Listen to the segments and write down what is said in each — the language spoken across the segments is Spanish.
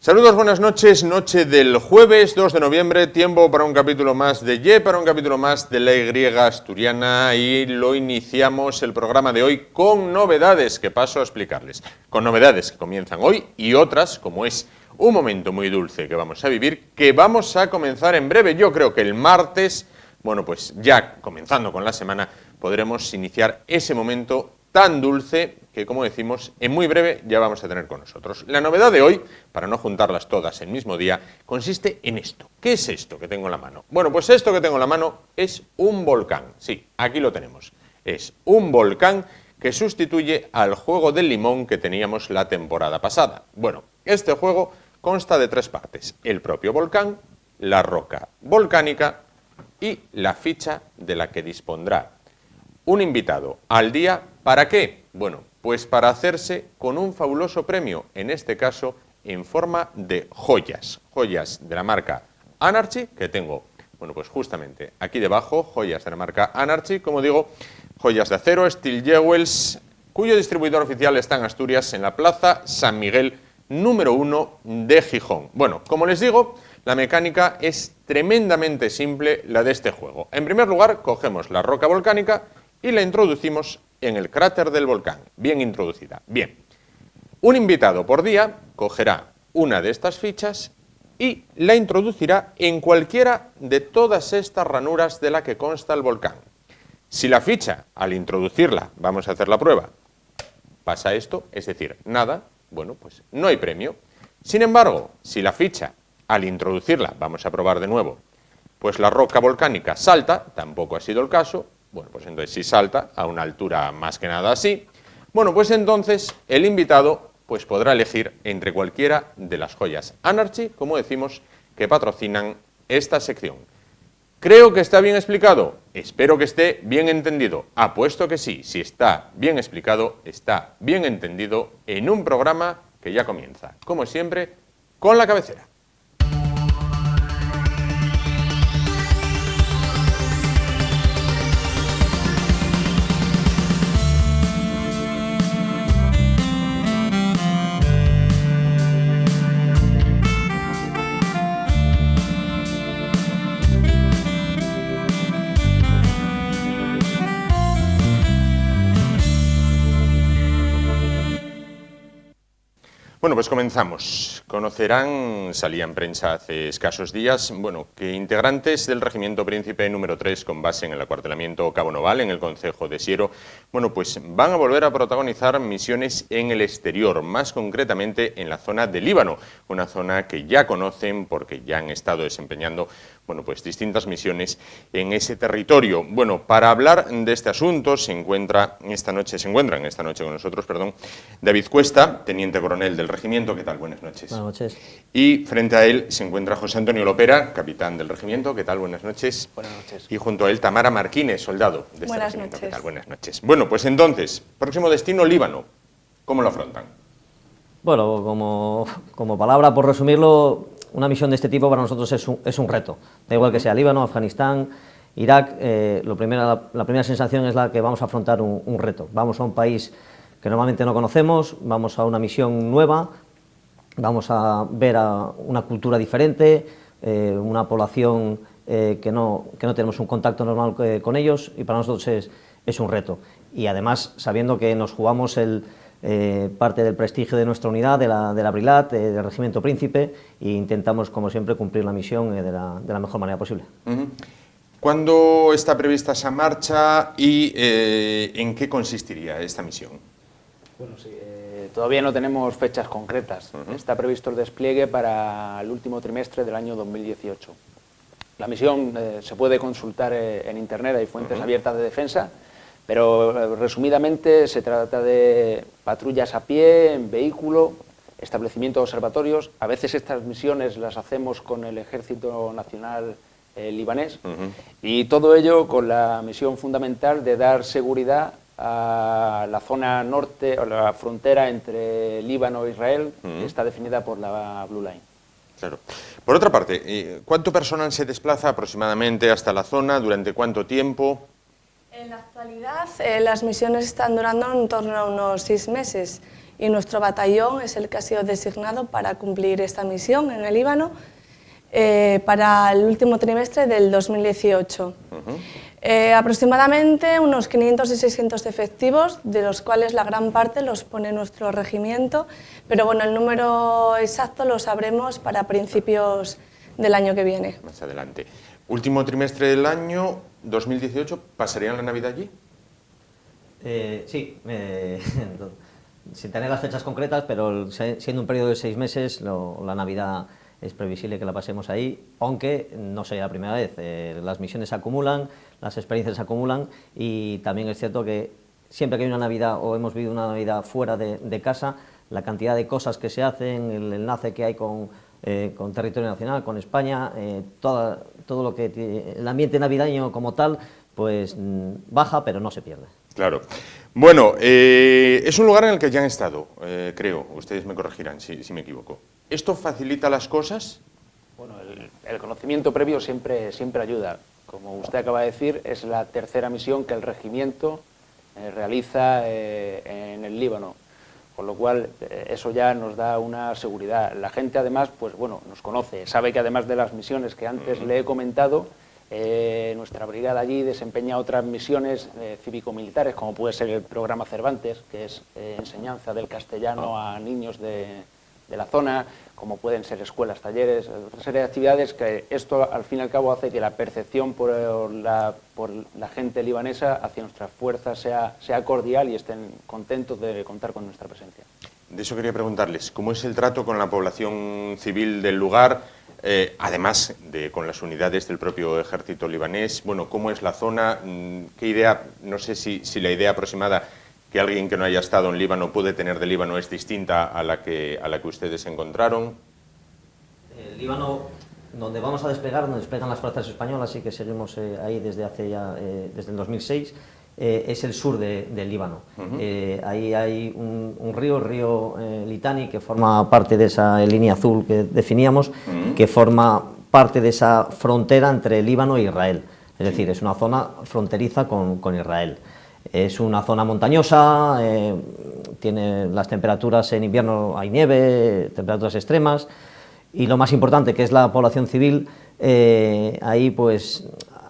Saludos, buenas noches, noche del jueves 2 de noviembre, tiempo para un capítulo más de Y, para un capítulo más de la Y asturiana, y lo iniciamos el programa de hoy con novedades que paso a explicarles. Con novedades que comienzan hoy y otras, como es un momento muy dulce que vamos a vivir, que vamos a comenzar en breve. Yo creo que el martes, bueno, pues ya comenzando con la semana, podremos iniciar ese momento tan dulce que, como decimos, en muy breve ya vamos a tener con nosotros. La novedad de hoy, para no juntarlas todas el mismo día, consiste en esto. ¿Qué es esto que tengo en la mano? Bueno, pues esto que tengo en la mano es un volcán. Sí, aquí lo tenemos. Es un volcán que sustituye al juego del limón que teníamos la temporada pasada. Bueno, este juego consta de 3 partes. El propio volcán, la roca volcánica y la ficha de la que dispondrá un invitado al día. ¿Para qué? Bueno, pues para hacerse con un fabuloso premio, en este caso en forma de joyas. Joyas de la marca Anarchy, que tengo, bueno, pues justamente aquí debajo, joyas de la marca Anarchy, como digo, joyas de acero, Steel Jewels, cuyo distribuidor oficial está en Asturias, en la Plaza San Miguel, número 1 de Gijón. Bueno, como les digo, la mecánica es tremendamente simple, la de este juego. En primer lugar, cogemos la roca volcánica y la introducimos en el cráter del volcán, bien introducida. Bien, un invitado por día cogerá una de estas fichas y la introducirá en cualquiera de todas estas ranuras de la que consta el volcán. Si la ficha, al introducirla, vamos a hacer la prueba, pasa esto, es decir, nada, bueno, pues no hay premio. Sin embargo, si la ficha, al introducirla, vamos a probar de nuevo, pues la roca volcánica salta, tampoco ha sido el caso. Bueno, pues entonces si salta a una altura más que nada así, bueno, pues entonces el invitado pues podrá elegir entre cualquiera de las joyas Anarchy, como decimos, que patrocinan esta sección. ¿Creo que está bien explicado? Espero que esté bien entendido. Apuesto que sí, si está bien explicado, está bien entendido en un programa que ya comienza, como siempre, con la cabecera. Bueno, pues comenzamos. Conocerán, salía en prensa hace escasos días, bueno, que integrantes del Regimiento Príncipe número 3, con base en el acuartelamiento Cabo Noval, en el concejo de Siero, bueno, pues van a volver a protagonizar misiones en el exterior, más concretamente en la zona de Líbano, una zona que ya conocen porque ya han estado desempeñando, bueno, pues distintas misiones en ese territorio. Bueno, para hablar de este asunto se encuentran esta noche con nosotros, David Cuesta, teniente coronel del regimiento. ¿Qué tal? Buenas noches. Buenas noches. Y frente a él se encuentra José Antonio Lopera, capitán del regimiento. ¿Qué tal? Buenas noches. Buenas noches. Y junto a él Tamara Marquines, soldado de este Buenas regimiento. noches. ¿Qué tal? Buenas noches. Bueno, pues entonces, próximo destino, Líbano. ¿Cómo lo afrontan? Bueno, como palabra, por resumirlo, una misión de este tipo para nosotros es un reto. Da igual que sea Líbano, Afganistán, Irak, la primera sensación es la que vamos a afrontar un reto. Vamos a un país que normalmente no conocemos, vamos a una misión nueva, vamos a ver a una cultura diferente, una población que no tenemos un contacto normal con ellos, y para nosotros es un reto. Y además sabiendo que nos jugamos parte del prestigio de nuestra unidad, de la Brilat, del Regimiento Príncipe, e intentamos, como siempre, cumplir la misión de la mejor manera posible. ¿Cuándo está prevista esa marcha y en qué consistiría esta misión? Bueno, sí, todavía no tenemos fechas concretas. Está previsto el despliegue para el último trimestre del año 2018. La misión se puede consultar en Internet, hay fuentes abiertas de defensa, pero resumidamente se trata de patrullas a pie, en vehículo, establecimientos observatorios. A veces estas misiones las hacemos con el Ejército Nacional libanés, y todo ello con la misión fundamental de dar seguridad a la zona norte, o la frontera entre Líbano e Israel, que está definida por la Blue Line. Claro. Por otra parte, ¿cuánto personal se desplaza aproximadamente hasta la zona? ¿Durante cuánto tiempo? En la actualidad las misiones están durando en torno a unos 6 meses y nuestro batallón es el que ha sido designado para cumplir esta misión en el Líbano para el último trimestre del 2018. Aproximadamente unos 500 y 600 efectivos, de los cuales la gran parte los pone nuestro regimiento, pero bueno, el número exacto lo sabremos para principios del año que viene. Más adelante. Último trimestre del año 2018, ¿pasarían la Navidad allí? Sí, sin tener las fechas concretas, pero siendo un periodo de 6 meses, la Navidad es previsible que la pasemos ahí, aunque no sería la primera vez. Las misiones se acumulan, las experiencias se acumulan, y también es cierto que siempre que hay una Navidad o hemos vivido una Navidad fuera de casa, la cantidad de cosas que se hacen, el enlace que hay con territorio nacional, con España, todo lo que el ambiente navideño como tal, pues baja, pero no se pierde. Claro. Bueno, es un lugar en el que ya han estado, creo, ustedes me corregirán si me equivoco. ¿Esto facilita las cosas? Bueno, el conocimiento previo siempre ayuda. Como usted acaba de decir, es la tercera misión que el regimiento realiza en el Líbano, con lo cual eso ya nos da una seguridad. La gente además, pues bueno, nos conoce, sabe que además de las misiones que antes le he comentado, nuestra brigada allí desempeña otras misiones cívico-militares, como puede ser el programa Cervantes, que es enseñanza del castellano a niños de la zona, como pueden ser escuelas, talleres, otra serie de actividades que esto al fin y al cabo hace que la percepción por la gente libanesa hacia nuestras fuerzas sea cordial y estén contentos de contar con nuestra presencia. De eso quería preguntarles, ¿cómo es el trato con la población civil del lugar, además de con las unidades del propio ejército libanés? Bueno, ¿cómo es la zona? ¿Qué idea, no sé si la idea aproximada que alguien que no haya estado en Líbano puede tener de Líbano es distinta a la que ustedes encontraron? El Líbano, donde vamos a despegar, donde despegan las fuerzas españolas, sí que seguimos ahí desde desde el 2006, es el sur del Líbano. Ahí hay un río, el río Litani, que forma parte de esa línea azul que definíamos, que forma parte de esa frontera entre Líbano e Israel. Es decir, es una zona fronteriza con Israel. Es una zona montañosa, tiene las temperaturas en invierno, hay nieve, temperaturas extremas, y lo más importante, que es la población civil, ahí pues,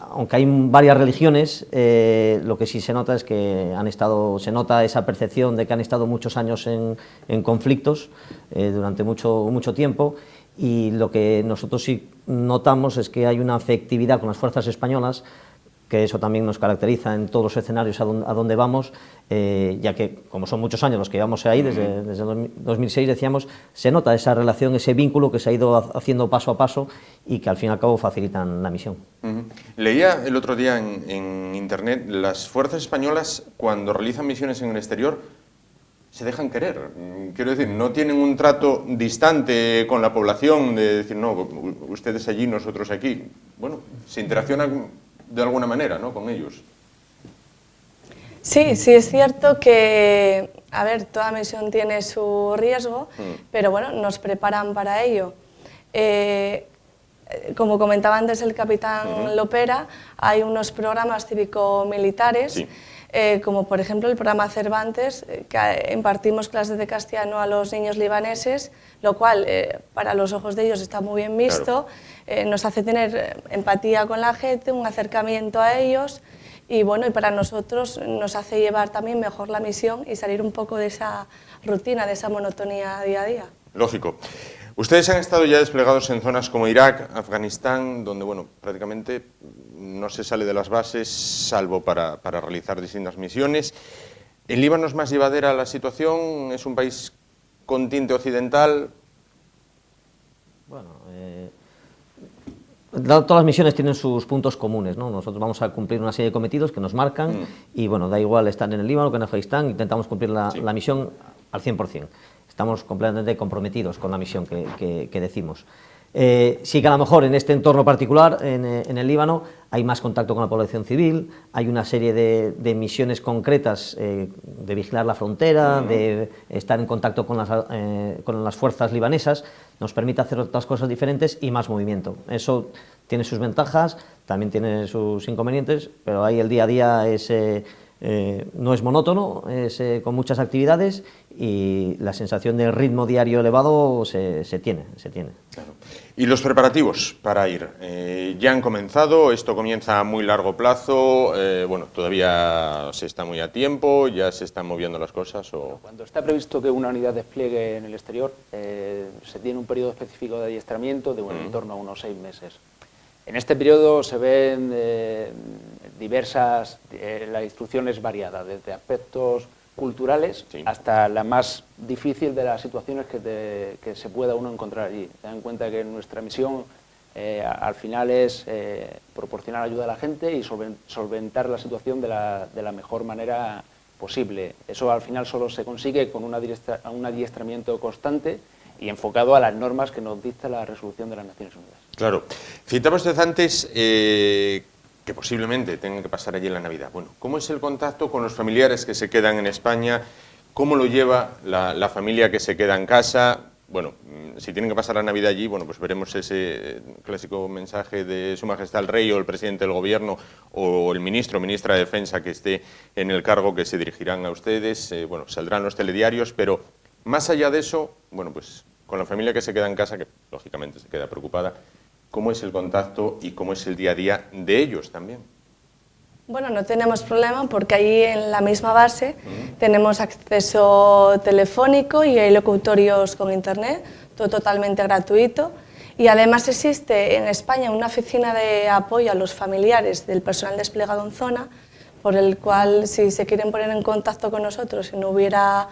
aunque hay varias religiones, lo que sí se nota es que se nota esa percepción de que han estado muchos años en conflictos durante mucho tiempo, y lo que nosotros sí notamos es que hay una afectividad con las fuerzas españolas, que eso también nos caracteriza en todos los escenarios a donde vamos, ya que como son muchos años los que llevamos ahí, desde 2006 decíamos, se nota esa relación, ese vínculo que se ha ido haciendo paso a paso y que al fin y al cabo facilitan la misión. Leía el otro día en internet, las fuerzas españolas cuando realizan misiones en el exterior se dejan querer, quiero decir, no tienen un trato distante con la población de decir, no, ustedes allí, nosotros aquí. Bueno, se interaccionan de alguna manera, ¿no?, con ellos. Sí, es cierto que, a ver, toda misión tiene su riesgo, pero bueno, nos preparan para ello. Como comentaba antes el capitán Lopera, hay unos programas cívico-militares, sí, como por ejemplo el programa Cervantes, que impartimos clases de castellano a los niños libaneses, lo cual para los ojos de ellos está muy bien visto, claro. Nos hace tener empatía con la gente, un acercamiento a ellos, y bueno, y para nosotros nos hace llevar también mejor la misión y salir un poco de esa rutina, de esa monotonía día a día. Lógico. Ustedes han estado ya desplegados en zonas como Irak, Afganistán, donde bueno, prácticamente no se sale de las bases, salvo para realizar distintas misiones. ¿En Líbano es más llevadera la situación? ¿Es un país con tinte occidental? Bueno, todas las misiones tienen sus puntos comunes, ¿no? Nosotros vamos a cumplir una serie de cometidos que nos marcan y bueno, da igual estar en el Líbano que en Afganistán, intentamos cumplir la misión al 100%. Estamos completamente comprometidos con la misión que decimos. Sí que a lo mejor en este entorno particular, en el Líbano, hay más contacto con la población civil, hay una serie de misiones concretas de vigilar la frontera, de estar en contacto con las fuerzas libanesas, nos permite hacer otras cosas diferentes y más movimiento. Eso tiene sus ventajas, también tiene sus inconvenientes, pero ahí el día a día es no es monótono, es con muchas actividades y la sensación de ritmo diario elevado se tiene. Claro. ¿Y los preparativos para ir? ¿Ya han comenzado? ¿Esto comienza a muy largo plazo? Bueno, todavía se está muy a tiempo, ¿ya se están moviendo las cosas? O... Cuando está previsto que una unidad despliegue en el exterior, se tiene un periodo específico de adiestramiento de en torno a unos 6 meses. En este periodo se ven diversas, la instrucción es variada, desde aspectos culturales hasta la más difícil de las situaciones que se pueda uno encontrar allí. Ten en cuenta que nuestra misión al final es proporcionar ayuda a la gente y solventar la situación de la mejor manera posible. Eso al final solo se consigue con un adiestramiento constante y enfocado a las normas que nos dicta la resolución de las Naciones Unidas. Claro. Citaba usted antes que posiblemente tengan que pasar allí la Navidad. Bueno, ¿cómo es el contacto con los familiares que se quedan en España? ¿Cómo lo lleva la familia que se queda en casa? Bueno, si tienen que pasar la Navidad allí, bueno, pues veremos ese clásico mensaje de Su Majestad el Rey o el Presidente del Gobierno o el Ministro o Ministra de Defensa que esté en el cargo, que se dirigirán a ustedes. Bueno, saldrán los telediarios, pero más allá de eso, bueno, pues con la familia que se queda en casa, que lógicamente se queda preocupada, ¿cómo es el contacto y cómo es el día a día de ellos también? Bueno, no tenemos problema porque allí en la misma base tenemos acceso telefónico y hay locutorios con internet, todo totalmente gratuito. Y además existe en España una oficina de apoyo a los familiares del personal desplegado en zona, por el cual si se quieren poner en contacto con nosotros y no hubiera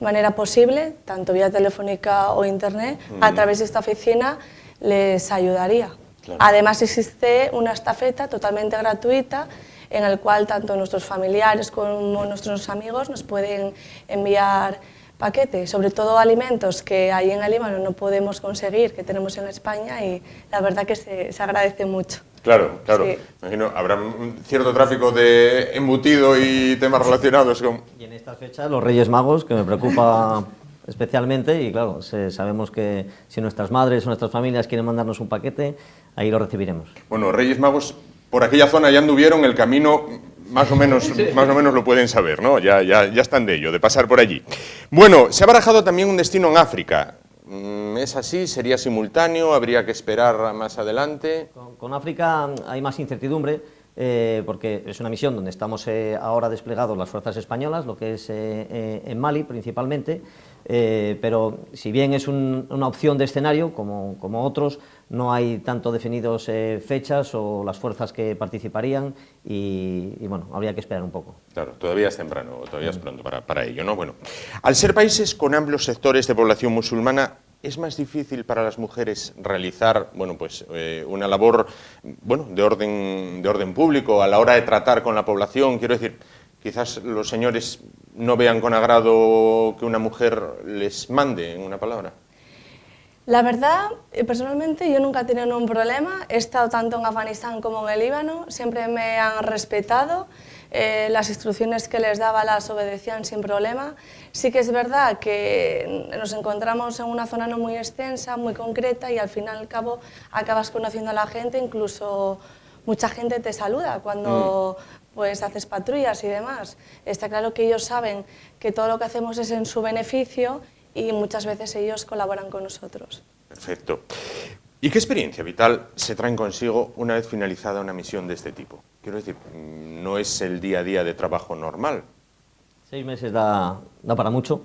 manera posible, tanto vía telefónica o internet, a través de esta oficina les ayudaría. Claro. Además existe una estafeta totalmente gratuita en el cual tanto nuestros familiares como nuestros amigos nos pueden enviar paquetes, sobre todo alimentos que ahí en el Líbano no podemos conseguir, que tenemos en España, y la verdad que se agradece mucho. Claro, claro. Sí. Imagino, habrá un cierto tráfico de embutido y temas relacionados con... Y en estas fechas los Reyes Magos, que me preocupa especialmente, y claro, sabemos que si nuestras madres o nuestras familias quieren mandarnos un paquete, ahí lo recibiremos. Bueno, Reyes Magos por aquella zona ya anduvieron, el camino más o menos lo pueden saber, ¿no? Ya están de ello, de pasar por allí. Bueno, se ha barajado también un destino en África. ¿Es así? ¿Sería simultáneo? ¿Habría que esperar más adelante? Con África hay más incertidumbre, porque es una misión donde estamos ahora desplegados las fuerzas españolas, lo que es en Mali principalmente, pero si bien es una opción de escenario, como otros, no hay tanto definidos fechas o las fuerzas que participarían y bueno, habría que esperar un poco. Claro, todavía es temprano, todavía es pronto para ello, ¿no? Bueno, al ser países con amplios sectores de población musulmana, ¿es más difícil para las mujeres realizar, bueno, pues, una labor, bueno, de orden público a la hora de tratar con la población? Quiero decir, quizás los señores no vean con agrado que una mujer les mande, en una palabra. La verdad, personalmente yo nunca he tenido ningún problema, he estado tanto en Afganistán como en el Líbano, siempre me han respetado, las instrucciones que les daba las obedecían sin problema. Sí que es verdad que nos encontramos en una zona no muy extensa, muy concreta, y al fin y al cabo acabas conociendo a la gente, incluso mucha gente te saluda cuando pues haces patrullas y demás. Está claro que ellos saben que todo lo que hacemos es en su beneficio y muchas veces ellos colaboran con nosotros. Perfecto. ¿Y qué experiencia vital se traen consigo una vez finalizada una misión de este tipo? Quiero decir, no es el día a día de trabajo normal. 6 meses da para mucho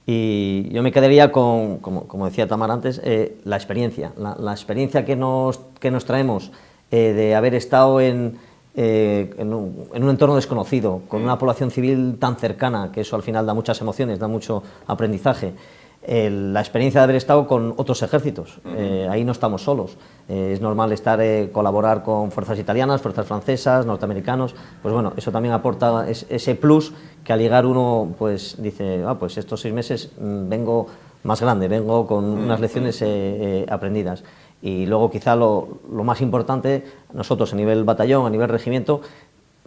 y yo me quedaría con, como decía Tamar antes, la experiencia. La experiencia que nos traemos de haber estado en un entorno desconocido, con una población civil tan cercana, que eso al final da muchas emociones, da mucho aprendizaje. La experiencia de haber estado con otros ejércitos, ahí no estamos solos, es normal colaborar con fuerzas italianas, fuerzas francesas, norteamericanos, pues bueno, eso también aporta ese plus que al llegar uno pues dice, pues estos 6 meses vengo más grande, vengo con unas lecciones aprendidas. Y luego quizá lo más importante, nosotros a nivel batallón, a nivel regimiento,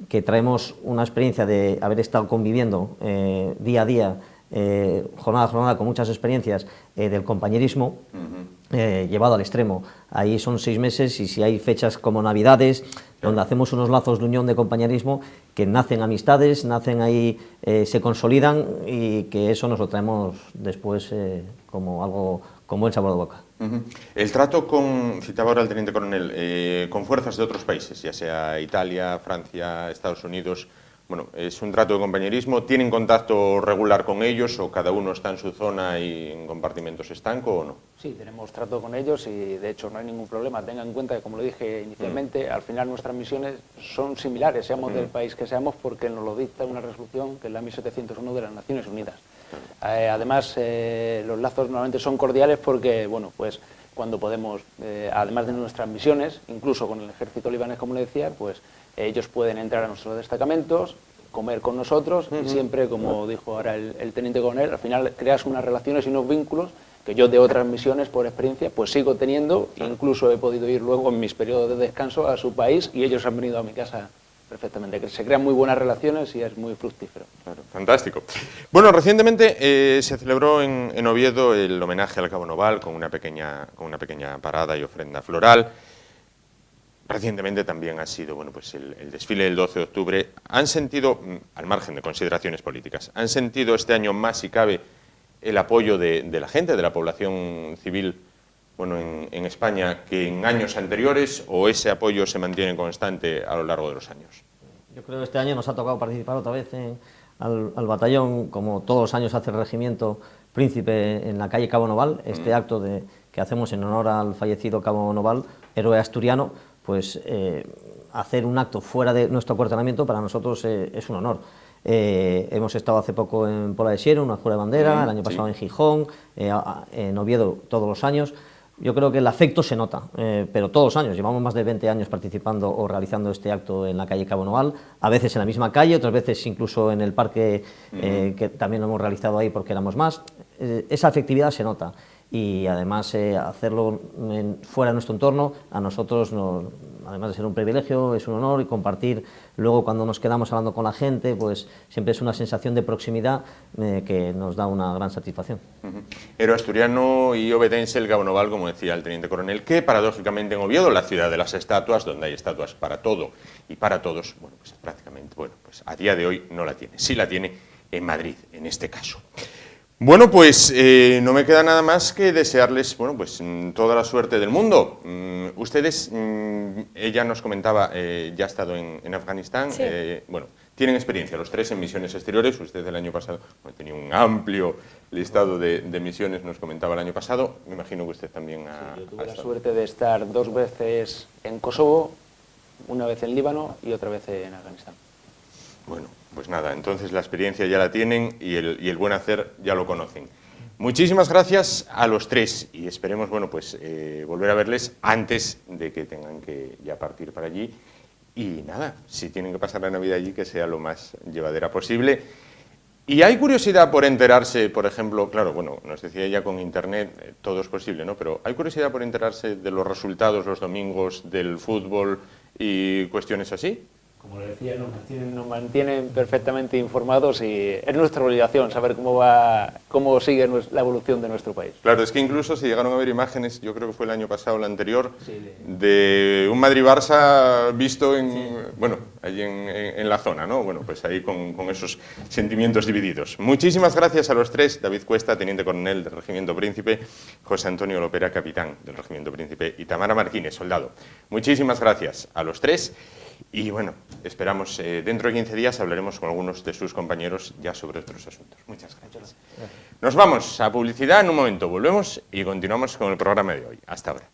que traemos una experiencia de haber estado conviviendo día a día, jornada a jornada, con muchas experiencias del compañerismo, llevado al extremo. Ahí son 6 meses y si hay fechas como Navidades, donde hacemos unos lazos de unión, de compañerismo, que nacen amistades, nacen ahí, se consolidan y que eso nos lo traemos después como algo con buen sabor de boca. El trato con, citaba ahora el teniente coronel, con fuerzas de otros países, ya sea Italia, Francia, Estados Unidos, bueno, ¿es un trato de compañerismo? ¿Tienen contacto regular con ellos o cada uno está en su zona y en compartimentos estanco o no? Sí, tenemos trato con ellos y de hecho no hay ningún problema. Tengan en cuenta que, como lo dije inicialmente, al final nuestras misiones son similares, seamos del país que seamos, porque nos lo dicta una resolución que es la 1701 de las Naciones Unidas. Además, los lazos normalmente son cordiales porque, bueno, pues cuando podemos, además de nuestras misiones, incluso con el ejército libanés, como le decía, pues ellos pueden entrar a nuestros destacamentos, comer con nosotros y siempre, como dijo ahora el teniente coronel, al final creas unas relaciones y unos vínculos que yo de otras misiones, por experiencia, pues sigo teniendo. Incluso he podido ir luego en mis periodos de descanso a su país y ellos han venido a mi casa perfectamente. Que se crean muy buenas relaciones y es muy fructífero. Claro, fantástico. Bueno, recientemente se celebró en Oviedo el homenaje al Cabo Noval con una pequeña parada y ofrenda floral. Recientemente también ha sido, bueno, pues el desfile del 12 de octubre. ¿Han sentido, al margen de consideraciones políticas, han sentido este año más, si cabe, el apoyo de la gente, de la población civil, bueno, en España, que en años anteriores, o ese apoyo se mantiene constante a lo largo de los años? Yo creo que este año nos ha tocado participar otra vez al batallón, como todos los años hace el Regimiento Príncipe en la calle Cabo Noval, este acto que hacemos en honor al fallecido Cabo Noval, héroe asturiano. Pues hacer un acto fuera de nuestro acuartelamiento para nosotros es un honor. Hemos estado hace poco en Pola de Siero, una jura de bandera, el año pasado en Gijón, en Oviedo todos los años. Yo creo que el afecto se nota, pero todos los años, llevamos más de 20 años participando o realizando este acto en la calle Cabo Noval, a veces en la misma calle, otras veces incluso en el parque, que también lo hemos realizado ahí porque éramos más. Esa afectividad se nota. Y además hacerlo fuera de nuestro entorno, a nosotros, además de ser un privilegio, es un honor, y compartir luego cuando nos quedamos hablando con la gente, pues siempre es una sensación de proximidad que nos da una gran satisfacción. Héroe asturiano y obetense el Cabo Noval, como decía el teniente coronel, que paradójicamente en Oviedo, la ciudad de las estatuas, donde hay estatuas para todo y para todos, bueno, pues prácticamente, bueno, pues a día de hoy no la tiene, sí la tiene en Madrid, en este caso. Bueno, pues no me queda nada más que desearles, bueno, pues toda la suerte del mundo. Ustedes, ella nos comentaba, ya ha estado en Afganistán, sí. Bueno, tienen experiencia los tres en misiones exteriores. Usted el año pasado tenía un amplio listado de misiones, nos comentaba el año pasado. Me imagino que usted también ha... Sí, yo tuve la suerte de estar 2 veces en Kosovo, una vez en Líbano y otra vez en Afganistán. Bueno, pues nada, entonces la experiencia ya la tienen y el buen hacer ya lo conocen. Muchísimas gracias a los tres y esperemos, bueno, pues volver a verles antes de que tengan que ya partir para allí. Y nada, si tienen que pasar la Navidad allí, que sea lo más llevadera posible. Y hay curiosidad por enterarse, por ejemplo, claro, bueno, nos decía ella con Internet, todo es posible, ¿no? Pero hay curiosidad por enterarse de los resultados los domingos del fútbol y cuestiones así. Como le decía, nos mantienen perfectamente informados y es nuestra obligación saber cómo sigue la evolución de nuestro país. Claro, es que incluso se llegaron a ver imágenes, yo creo que fue el año pasado o el anterior, sí, de un Madrid-Barça visto bueno, allí en la zona, ¿no? Bueno, pues ahí con esos sentimientos divididos. Muchísimas gracias a los tres, David Cuesta, teniente coronel del Regimiento Príncipe, José Antonio Lopera, capitán del Regimiento Príncipe, y Tamara Martínez, soldado. Muchísimas gracias a los tres. Y bueno, esperamos, dentro de 15 días hablaremos con algunos de sus compañeros ya sobre otros asuntos. Muchas gracias. Nos vamos a publicidad en un momento, volvemos y continuamos con el programa de hoy. Hasta ahora.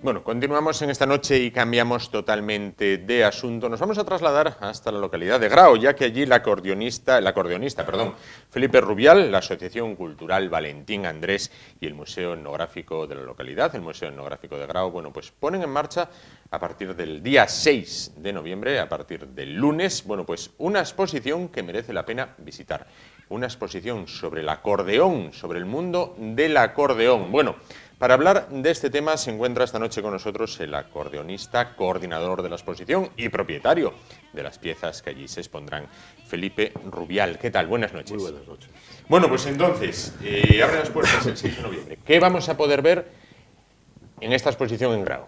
Bueno, continuamos en esta noche y cambiamos totalmente de asunto. Nos vamos a trasladar hasta la localidad de Grao, ya que allí el acordeonista, Felipe Rubial, la Asociación Cultural Valentín Andrés y el Museo Etnográfico de la localidad, el Museo Etnográfico de Grao, bueno, pues ponen en marcha a partir del día 6 de noviembre, a partir del lunes, bueno, pues una exposición que merece la pena visitar. Una exposición sobre el acordeón, sobre el mundo del acordeón. Bueno, para hablar de este tema se encuentra esta noche con nosotros el acordeonista, coordinador de la exposición y propietario de las piezas que allí se expondrán, Felipe Rubial. ¿Qué tal? Buenas noches. Muy buenas noches. Bueno, pues entonces, abre las puertas el 6 de noviembre. ¿Qué vamos a poder ver en esta exposición en Grao?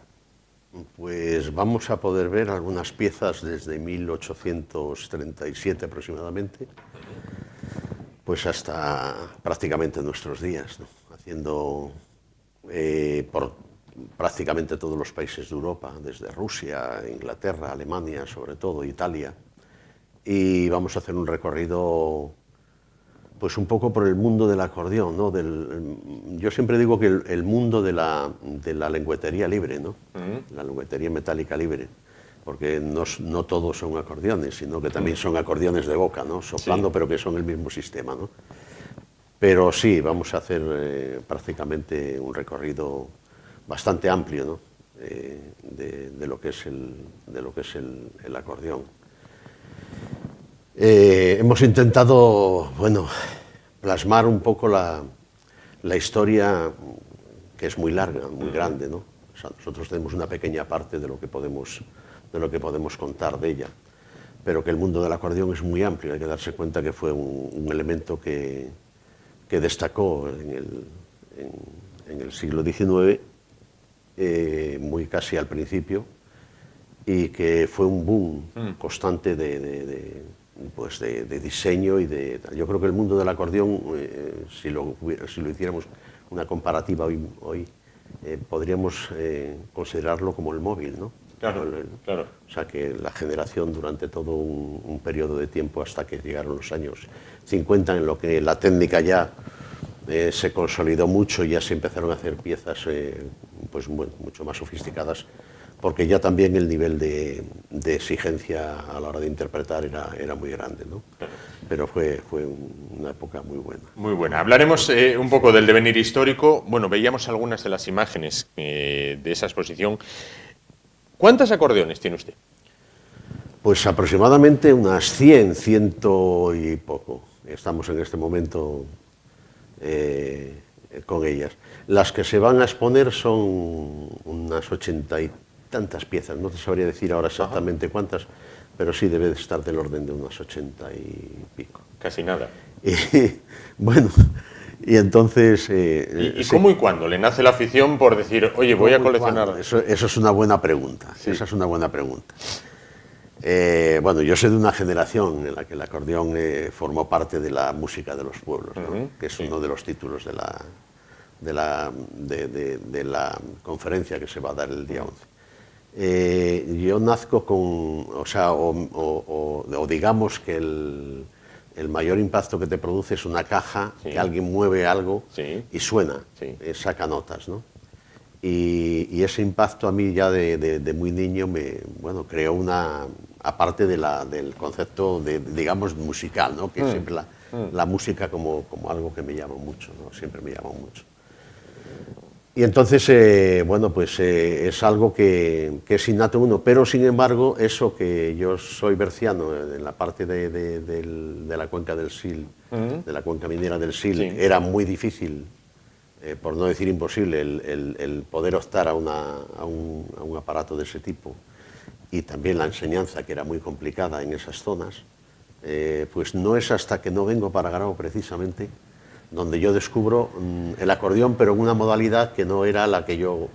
Pues vamos a poder ver algunas piezas desde 1837 aproximadamente, pues hasta prácticamente nuestros días, ¿no? Haciendo por prácticamente todos los países de Europa, desde Rusia, Inglaterra, Alemania, sobre todo Italia, y vamos a hacer un recorrido pues un poco por el mundo del acordeón, ¿no? Yo siempre digo que el mundo de la lengüetería libre, ¿no? La lengüetería metálica libre, porque no todos son acordeones, sino que también son acordeones de boca, ¿no? Soplando, sí, pero que son el mismo sistema, ¿no? Pero sí, vamos a hacer prácticamente un recorrido bastante amplio, ¿no? de lo que es el acordeón. Hemos intentado, bueno, plasmar un poco la historia, que es muy larga, muy grande, ¿no? O sea, nosotros tenemos una pequeña parte de lo que podemos contar de ella, pero que el mundo del acordeón es muy amplio. Hay que darse cuenta que fue un elemento que destacó en el siglo XIX, muy casi al principio, y que fue un boom constante de diseño y de... Yo creo que el mundo del acordeón, si lo hiciéramos una comparativa hoy podríamos considerarlo como el móvil, ¿no? Claro, claro. O sea, que la generación durante todo un periodo de tiempo hasta que llegaron los años 50, en lo que la técnica ya se consolidó mucho y ya se empezaron a hacer piezas pues mucho más sofisticadas, porque ya también el nivel de exigencia a la hora de interpretar era muy grande, ¿no? Pero fue una época muy buena. Muy buena. Hablaremos un poco del devenir histórico. Bueno, veíamos algunas de las imágenes de esa exposición. ¿Cuántos acordeones tiene usted? Pues aproximadamente unas 100 y poco. Estamos en este momento con ellas. Las que se van a exponer son unas 80 y tantas piezas. No te sabría decir ahora exactamente cuántas, pero sí debe de estar del orden de unas 80 y pico. Casi nada. Y, bueno, y entonces... ¿Y cómo y cuándo le nace la afición por decir, oye, voy a coleccionar? Eso es una buena pregunta. Sí. Esa es una buena pregunta. Bueno, yo soy de una generación en la que el acordeón formó parte de la música de los pueblos, ¿no? Que es uno de los títulos de la conferencia que se va a dar el día 11. Yo nazco con, o digamos que el mayor impacto que te produce es una caja, que alguien mueve algo y suena, saca notas, ¿no? Y ese impacto a mí ya de muy niño creó una, aparte del concepto digamos musical, ¿no? Que siempre la música como algo que me llama mucho, ¿no? Siempre me llama mucho. Y entonces, es algo que es innato uno, pero sin embargo, eso que yo soy berciano en la parte de la cuenca del Sil, de la cuenca minera del Sil, era muy difícil, por no decir imposible, el poder optar a un aparato de ese tipo, y también la enseñanza, que era muy complicada en esas zonas, pues no es hasta que no vengo para Grao precisamente donde yo descubro el acordeón, pero en una modalidad que no era la que yo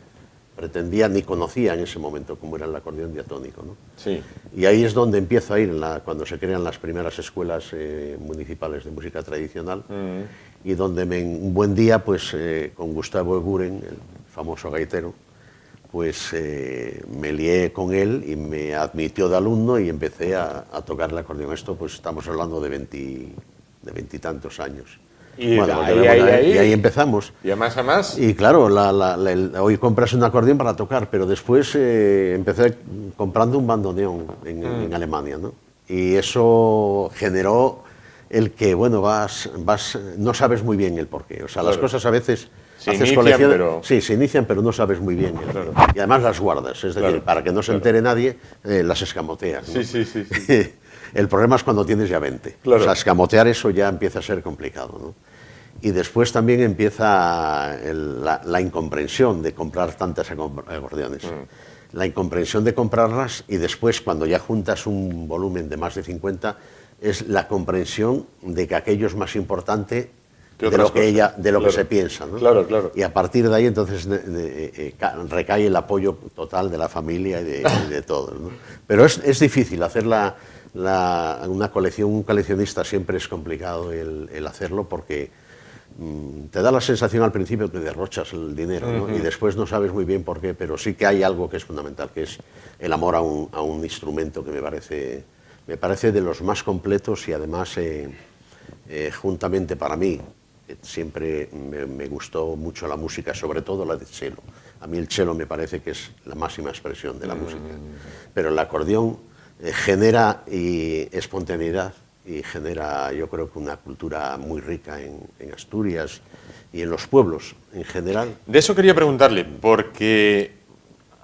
pretendía ni conocía en ese momento, como era el acordeón diatónico, ¿no? Sí. Y ahí es donde empiezo a ir, cuando se crean las primeras escuelas municipales de música tradicional, y donde un buen día, pues con Gustavo Eguren, el famoso gaitero, pues me lié con él y me admitió de alumno y empecé a tocar el acordeón. Esto pues estamos hablando de veintitantos años. Y bueno, ahí, y ahí empezamos. Y a más. Y claro, hoy compras un acordeón para tocar, pero después empecé comprando un bandoneón en Alemania, ¿no? Y eso generó el que, bueno, no sabes muy bien el porqué. O sea, las cosas a veces haces colecciones, sí, se inician, pero no sabes muy bien. Y además las guardas, es decir, para que no se entere nadie, las escamoteas, ¿no? Sí. El problema es cuando tienes ya 20. O sea, escamotear eso ya empieza a ser complicado, ¿no? Y después también empieza la incomprensión de comprar tantas acordeones. La incomprensión de comprarlas y después, cuando ya juntas un volumen de más de 50, es la comprensión de que aquello es más importante de lo que se piensa, ¿no? Claro. Y a partir de ahí entonces recae el apoyo total de la familia y de todos, ¿no? Pero es difícil hacer una colección, un coleccionista siempre es complicado el hacerlo porque te da la sensación al principio que derrochas el dinero, ¿no? Y después no sabes muy bien por qué, pero sí que hay algo que es fundamental, que es el amor a un instrumento que me parece de los más completos y además juntamente para mí siempre me gustó mucho la música, sobre todo la de cello. A mí el cello me parece que es la máxima expresión de la música, pero el acordeón genera espontaneidad y genera, yo creo que una cultura muy rica en Asturias y en los pueblos en general. De eso quería preguntarle, porque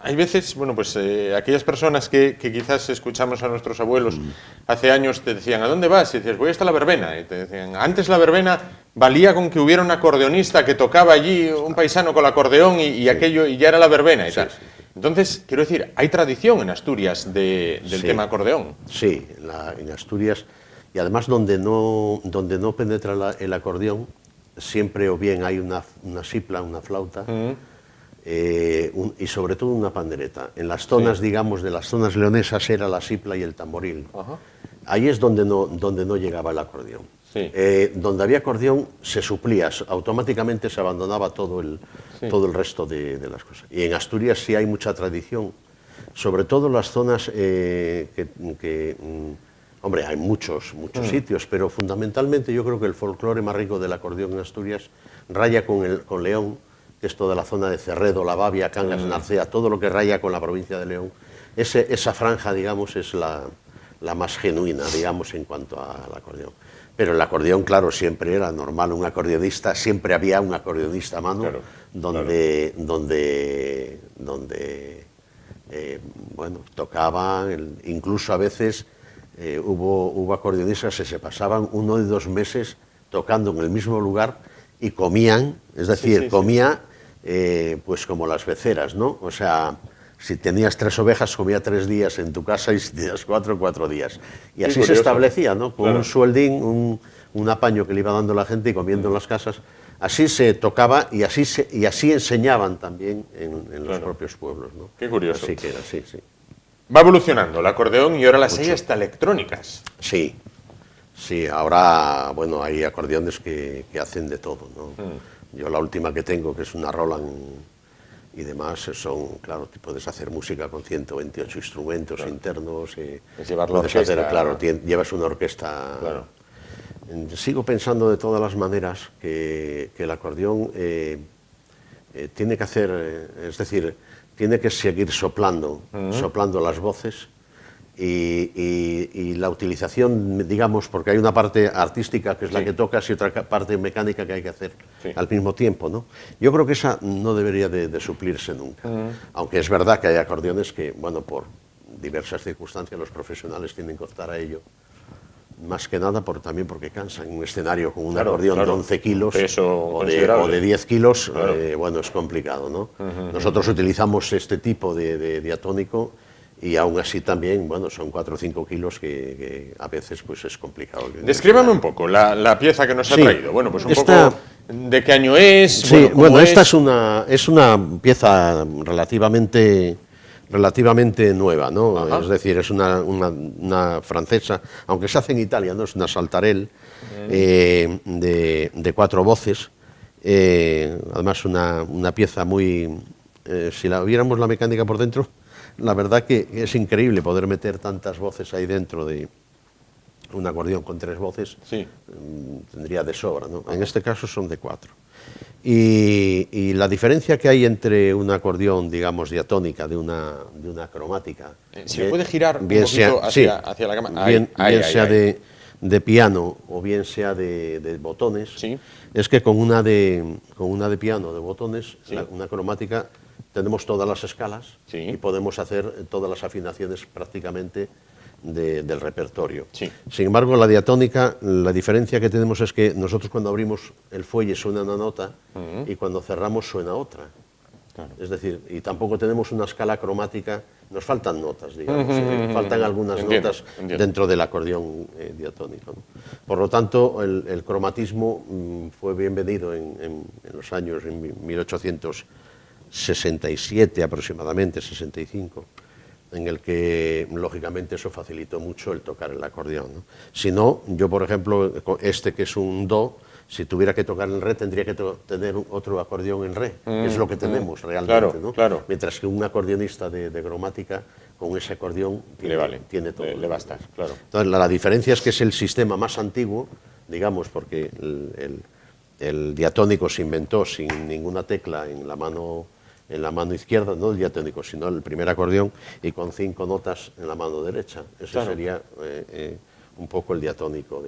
hay veces, bueno, pues aquellas personas que quizás escuchamos a nuestros abuelos hace años te decían, ¿a dónde vas? Y decías, voy hasta la verbena. Y te decían, antes la verbena valía con que hubiera un acordeonista que tocaba allí, un paisano con el acordeón y aquello, y ya era la verbena y tal. Sí. Entonces, quiero decir, hay tradición en Asturias del tema acordeón. Sí, en Asturias, y además donde no penetra el acordeón, siempre o bien hay una sipla, una flauta, y sobre todo una pandereta. En las zonas, digamos, de las zonas leonesas era la sipla y el tamboril. Ahí es donde no llegaba el acordeón. Sí. Donde había acordeón se suplía, automáticamente se abandonaba todo el resto de las cosas. Y en Asturias sí hay mucha tradición, sobre todo las zonas hombre, hay muchos sitios, pero fundamentalmente yo creo que el folclore más rico del acordeón en Asturias raya con León, que es toda la zona de Cerredo, La Bavia, Cangas, Narcea, todo lo que raya con la provincia de León. Esa franja, digamos, es la más genuina, digamos, en cuanto al acordeón. Pero el acordeón, claro, siempre era normal, un acordeonista, siempre había un acordeonista a mano, donde bueno, tocaban, incluso a veces hubo acordeonistas que se pasaban 1 o 2 meses tocando en el mismo lugar y comían, es decir, comía pues como las beceras, ¿no? O sea, si tenías 3 ovejas, comía 3 días en tu casa, y si tenías 4 días. Y así se establecía, ¿no? Con un sueldín, un apaño que le iba dando la gente y comiendo en las casas. Así se tocaba y así enseñaban también en los propios pueblos, ¿no? Qué curioso. Así que era, sí. Va evolucionando el acordeón y ahora las hay hasta electrónicas. Sí, ahora, bueno, hay acordeones que hacen de todo, ¿no? Yo la última que tengo, que es una Roland y demás, son, claro, puedes hacer música con 128 instrumentos internos. Es llevar la orquesta. Claro, llevas una orquesta. Claro. Sigo pensando de todas las maneras que el acordeón tiene que hacer, es decir, tiene que seguir soplando las voces y la utilización, digamos, porque hay una parte artística que es la que tocas y otra parte mecánica que hay que hacer al mismo tiempo, ¿no? Yo creo que esa no debería de suplirse nunca, aunque es verdad que hay acordeones que, bueno, por diversas circunstancias los profesionales tienen que optar a ello, más que nada también porque cansan. Un escenario con un acordeón de 11 kilos o de 10 kilos, bueno, es complicado, ¿no? Nosotros utilizamos este tipo de diatónico y aún así también, bueno, son 4 o 5 kilos que a veces pues es complicado. Descríbame un poco la pieza que nos ha traído. Bueno, pues un poco de qué año es. Sí, bueno, esta es una pieza relativamente nueva, ¿no? Es decir, es una francesa, aunque se hace en Italia, ¿no? Es una saltarel de 4 voces, además una pieza muy... si la viéramos la mecánica por dentro, la verdad que es increíble poder meter tantas voces ahí dentro un acordeón con 3 voces, Sí. tendría de sobra, ¿no? En este caso son de 4. Y la diferencia que hay entre un acordeón, digamos, diatónica, de una cromática... ¿Se puede girar un bien poquito sea, hacia la cámara? Bien, Ahí, sea ahí. de piano o bien sea de botones, Sí. es que con una de piano, de botones, Sí. una cromática, tenemos todas las escalas Sí. y podemos hacer todas las afinaciones prácticamente del repertorio. Sí. Sin embargo, la diatónica, la diferencia que tenemos es que nosotros cuando abrimos el fuelle suena una nota y cuando cerramos suena otra. Claro. Es decir, y tampoco tenemos una escala cromática, nos faltan notas, digamos, faltan algunas Entiendo, notas entiendo. dentro del acordeón diatónico, ¿no? Por lo tanto, el cromatismo fue bienvenido en los años, en 1867 aproximadamente, 65, en el que, lógicamente, eso facilitó mucho el tocar el acordeón, ¿no? Si no, yo, por ejemplo, este que es un do, si tuviera que tocar en re, tendría que tener otro acordeón en re, que es lo que tenemos realmente, Claro, ¿no? claro. Mientras que un acordeonista de cromática, con ese acordeón, tiene todo. Le basta, claro. Entonces, la diferencia es que es el sistema más antiguo, digamos, porque el diatónico se inventó sin ninguna tecla en la mano izquierda, no el diatónico, sino el primer acordeón, y con 5 notas en la mano derecha. Ese Claro. sería un poco el diatónico,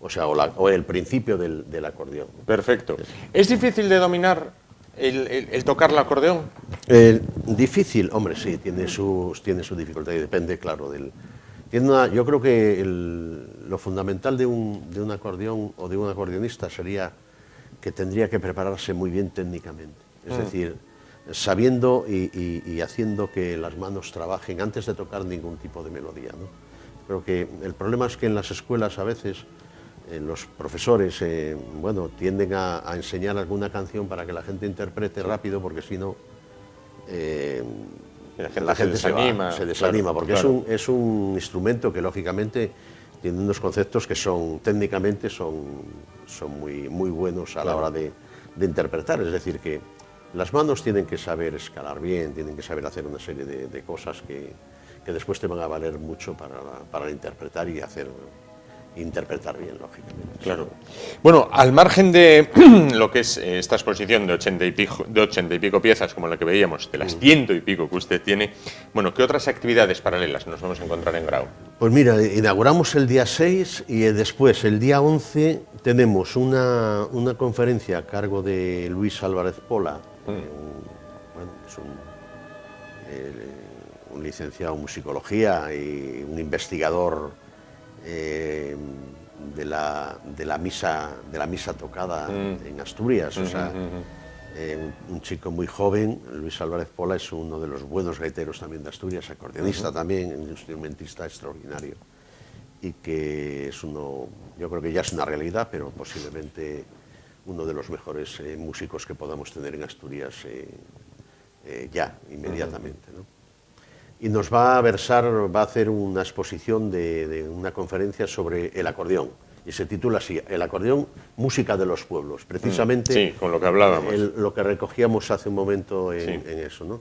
o el principio del acordeón. Perfecto. ¿Es difícil de dominar el tocar el acordeón? Difícil, hombre, sí, tiene su dificultad y depende, claro, yo creo que lo fundamental de un acordeón o de un acordeonista sería que tendría que prepararse muy bien técnicamente. Es decir, sabiendo y haciendo que las manos trabajen antes de tocar ningún tipo de melodía, ¿no? Creo que el problema es que en las escuelas a veces los profesores tienden a enseñar alguna canción para que la gente interprete rápido, porque si no la gente se desanima, claro, porque claro. es un instrumento que lógicamente tiene unos conceptos que técnicamente son muy, muy buenos a la hora de interpretar. Es decir, que las manos tienen que saber escalar bien, tienen que saber hacer una serie de cosas que después te van a valer mucho para interpretar y interpretar bien, lógicamente. Claro. Bueno, al margen de lo que es esta exposición de 80 y pico piezas, como la que veíamos, de las 100 y pico que usted tiene, bueno, ¿qué otras actividades paralelas nos vamos a encontrar en Grau? Pues mira, inauguramos el día 6 y después, el día 11, tenemos una conferencia a cargo de Luis Álvarez Pola, es un licenciado en musicología y un investigador de la misa tocada en Asturias. Un chico muy joven. Luis Álvarez Pola es uno de los buenos gaiteros también de Asturias, acordeonista también, un instrumentista extraordinario, y que yo creo que ya es una realidad, pero posiblemente uno de los mejores músicos que podamos tener en Asturias inmediatamente, ¿no? Y nos va a hacer una exposición de una conferencia sobre el acordeón, y se titula así: El acordeón, música de los pueblos, precisamente. Sí, con lo que hablábamos. Lo que recogíamos hace un momento en eso, ¿no?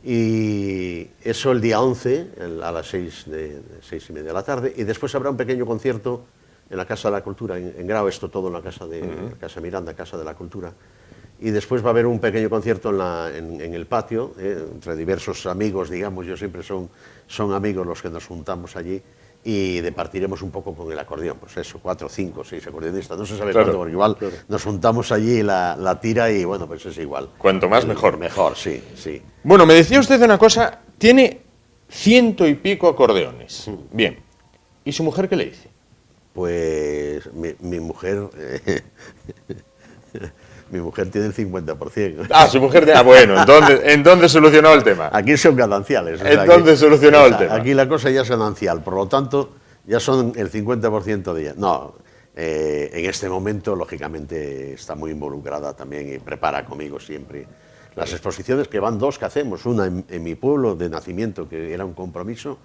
Y eso el día 11, a las 6:30 de la tarde, y después habrá un pequeño concierto en la Casa de la Cultura, en Grau, esto todo en la Casa Miranda, Casa de la Cultura. Y después va a haber un pequeño concierto en el patio, entre diversos amigos, digamos. Yo siempre son amigos los que nos juntamos allí, y departiremos un poco con el acordeón, pues eso, 4, 5, 6 acordeonistas, no se sabe cuánto, porque igual nos juntamos allí la tira y bueno, pues es igual. Cuanto más mejor. Mejor, sí. Bueno, me decía usted una cosa, tiene 100 y pico acordeones. Bien, ¿y su mujer qué le dice? Pues mi mujer... Mi mujer tiene el 50%. Ah, su mujer tiene... bueno, entonces solucionado el tema. Aquí son gananciales. Entonces solucionado el tema. Aquí la cosa ya es ganancial, por lo tanto, ya son el 50% de ella. No, en este momento, lógicamente, está muy involucrada también y prepara conmigo siempre las exposiciones, que van 2 que hacemos. Una en mi pueblo de nacimiento, que era un compromiso,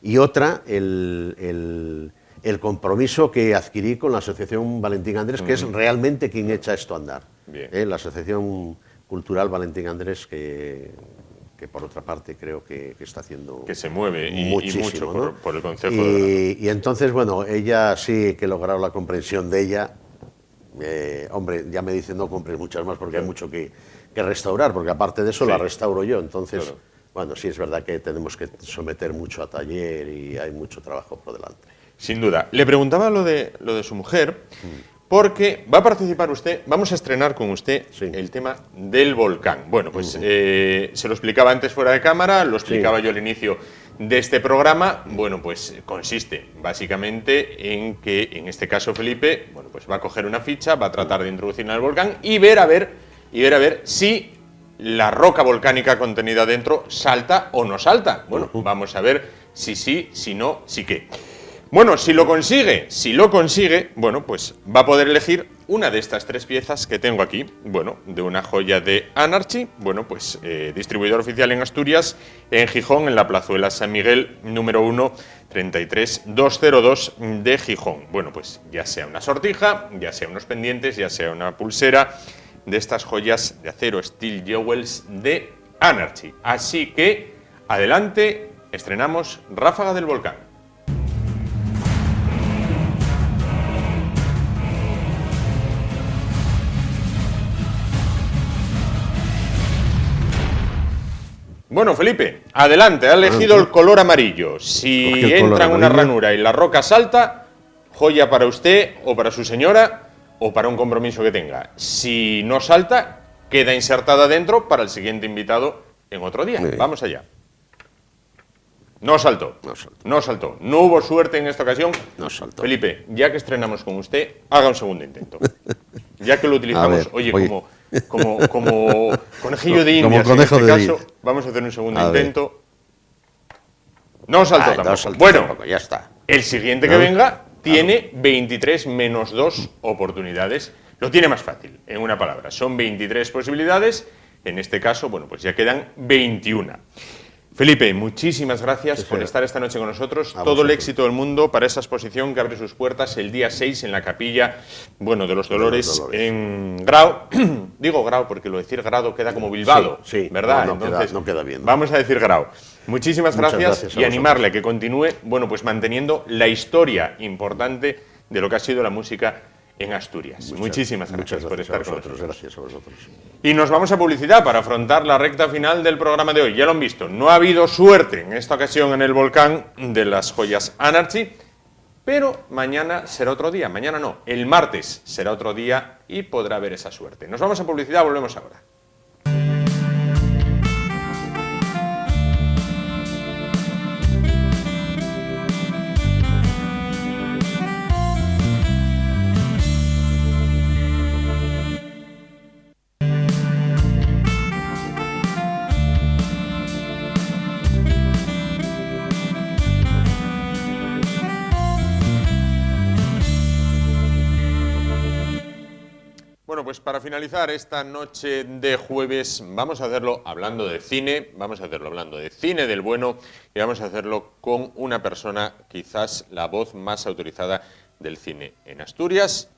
y otra, el compromiso que adquirí con la Asociación Valentín Andrés, que es realmente quien echa esto a andar. La Asociación Cultural Valentín Andrés, que que por otra parte creo que está haciendo que se mueve y mucho ¿no? por el Concejo de y entonces, bueno, ella sí que he logrado la comprensión de ella. Hombre, ya me dicen no compres muchas más porque hay mucho que restaurar, porque aparte de eso la restauro yo, entonces, bueno, sí es verdad que tenemos que someter mucho a taller y hay mucho trabajo por delante. Sin duda. Le preguntaba lo de su mujer, porque va a participar usted, vamos a estrenar con usted el tema del volcán. Bueno, pues se lo explicaba antes fuera de cámara, lo explicaba yo al inicio de este programa. Bueno, pues consiste básicamente en que, en este caso, Felipe, bueno, pues va a coger una ficha, va a tratar de introducir en el volcán y ver a ver si la roca volcánica contenida dentro salta o no salta. Bueno, vamos a ver si sí, si no, si qué. Bueno, si lo consigue, bueno, pues va a poder elegir una de estas 3 piezas que tengo aquí, bueno, de una joya de Anarchy, bueno, pues distribuidor oficial en Asturias, en Gijón, en la plazuela San Miguel, número 1, 33202 de Gijón. Bueno, pues ya sea una sortija, ya sea unos pendientes, ya sea una pulsera de estas joyas de acero Steel Jewels de Anarchy. Así que, adelante, estrenamos Ráfaga del Volcán. Bueno, Felipe, adelante, ha elegido el color amarillo. Si entra en una ranura y la roca salta, joya para usted o para su señora o para un compromiso que tenga. Si no salta, queda insertada dentro para el siguiente invitado en otro día. Vamos allá. No saltó. No hubo suerte en esta ocasión. No saltó. Felipe, ya que estrenamos con usted, haga un segundo intento. Ya que lo utilizamos, oye, como conejillo de indias, en este caso, vamos a hacer un segundo intento. No saltó tampoco. No saltó bueno, tampoco, ya está. El siguiente que venga tiene 23 menos 2 oportunidades. Lo tiene más fácil, en una palabra. Son 23 posibilidades. En este caso, bueno, pues ya quedan 21. Felipe, muchísimas gracias por estar esta noche con nosotros. Todo el éxito del mundo para esa exposición que abre sus puertas el día 6 en la capilla, bueno, de los Dolores, en Grau. Digo Grau porque lo de decir Grado queda como Bilbao, ¿verdad? Entonces, no queda bien. Vamos a decir Grau. Muchísimas gracias y animarle a que continúe, bueno, pues manteniendo la historia importante de lo que ha sido la música en Asturias. Muchísimas gracias por estar con nosotros. Gracias a vosotros. Y nos vamos a publicidad para afrontar la recta final del programa de hoy. Ya lo han visto, no ha habido suerte en esta ocasión en el volcán de las joyas Anarchy, pero mañana será otro día. Mañana no, el martes será otro día y podrá haber esa suerte. Nos vamos a publicidad, volvemos ahora. Bueno, pues para finalizar esta noche de jueves vamos a hacerlo hablando de cine, vamos a hacerlo hablando de cine del bueno y vamos a hacerlo con una persona, quizás la voz más autorizada del cine en Asturias,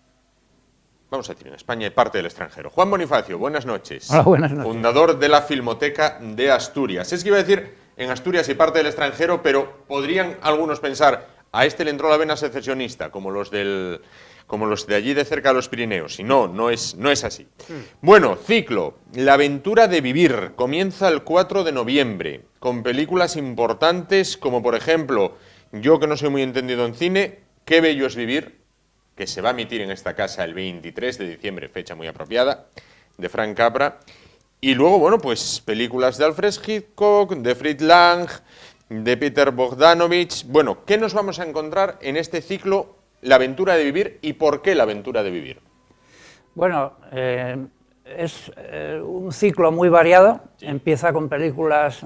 vamos a decir en España y parte del extranjero. Juan Bonifacio, buenas noches. Hola, buenas noches. Fundador de la Filmoteca de Asturias. Es que iba a decir en Asturias y parte del extranjero, pero podrían algunos pensar, a este le entró la vena secesionista, como los de allí de cerca de los Pirineos, y no es así. Bueno, ciclo, La aventura de vivir, comienza el 4 de noviembre, con películas importantes como, por ejemplo, yo que no soy muy entendido en cine, Qué bello es vivir, que se va a emitir en esta casa el 23 de diciembre, fecha muy apropiada, de Frank Capra, y luego, bueno, pues películas de Alfred Hitchcock, de Fritz Lang, de Peter Bogdanovich. Bueno, ¿qué nos vamos a encontrar en este ciclo La aventura de vivir y por qué La aventura de vivir? Bueno, es un ciclo muy variado. Empieza con películas